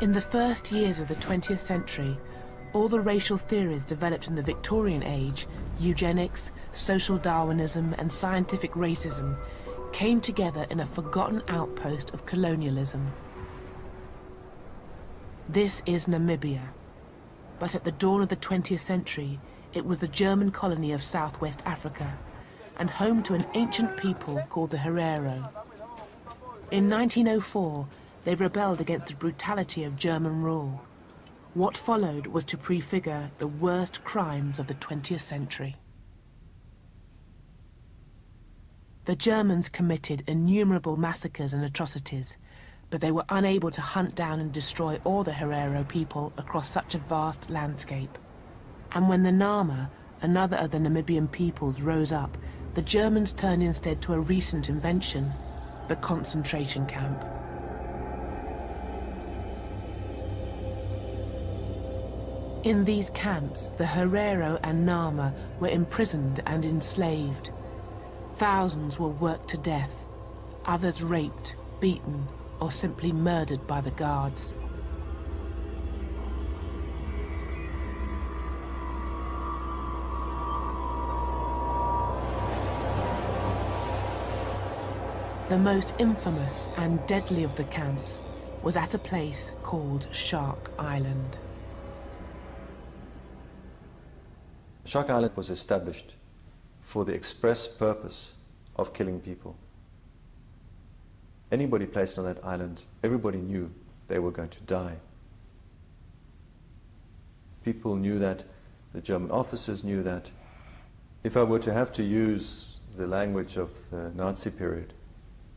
In the first years of the 20th century, all the racial theories developed in the Victorian age, eugenics, social Darwinism and scientific racism, came together in a forgotten outpost of colonialism. This is Namibia, but at the dawn of the 20th century, it was the German colony of Southwest Africa and home to an ancient people called the Herero. In 1904, they rebelled against the brutality of German rule. What followed was to prefigure the worst crimes of the 20th century. The Germans committed innumerable massacres and atrocities, but they were unable to hunt down and destroy all the Herero people across such a vast landscape. And when the Nama, another of the Namibian peoples, rose up, the Germans turned instead to a recent invention, the concentration camp. In these camps, the Herero and Nama were imprisoned and enslaved. Thousands were worked to death, others raped, beaten, or simply murdered by the guards. The most infamous and deadly of the camps was at a place called Shark Island. Shark Island was established for the express purpose of killing people. Anybody placed on that island, everybody knew they were going to die. People knew that, the German officers knew that. If I were to have to use the language of the Nazi period,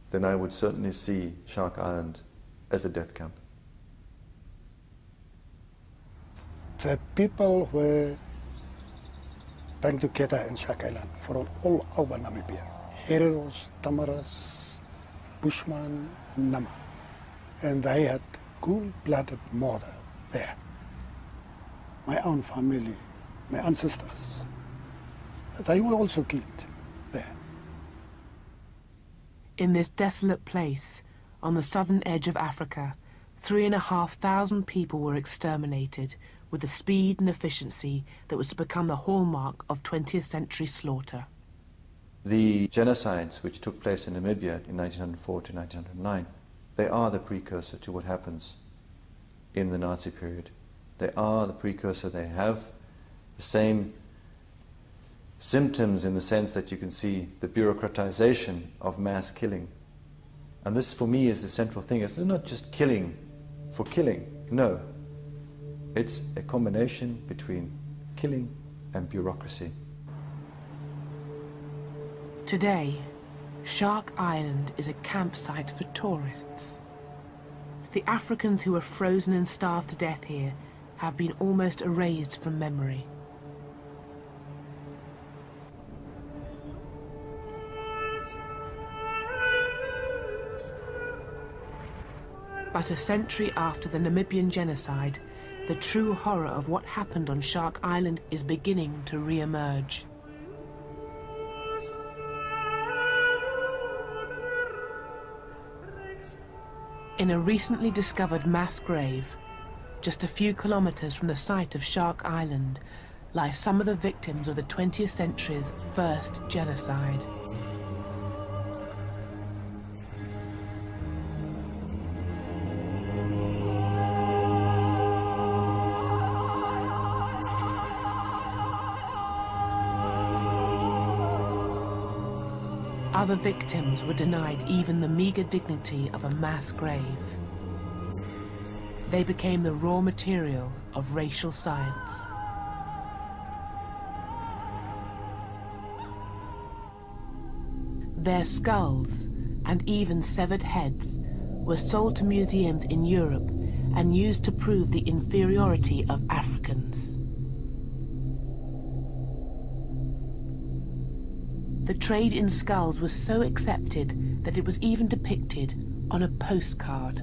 then I would certainly see Shark Island as a death camp. The people were band together in Shark Island from all over Namibia. Hereros, Tamaras, Bushman, Nama. And they had cool-blooded murder there. My own family, my ancestors, they were also killed there. In this desolate place, on the southern edge of Africa, 3,500 people were exterminated with the speed and efficiency that was to become the hallmark of 20th century slaughter. The genocides which took place in Namibia in 1904 to 1909, they are the precursor to what happens in the Nazi period. They are the precursor. They have the same symptoms in the sense that you can see the bureaucratization of mass killing. And this, for me, is the central thing. This is not just killing for killing. No. It's a combination between killing and bureaucracy. Today, Shark Island is a campsite for tourists. The Africans who were frozen and starved to death here have been almost erased from memory. But a century after the Namibian genocide, the true horror of what happened on Shark Island is beginning to re-emerge. In a recently discovered mass grave, just a few kilometers from the site of Shark Island, lie some of the victims of the 20th century's first genocide. Other victims were denied even the meager dignity of a mass grave. They became the raw material of racial science. Their skulls and even severed heads were sold to museums in Europe and used to prove the inferiority of Africans. The trade in skulls was so accepted that it was even depicted on a postcard.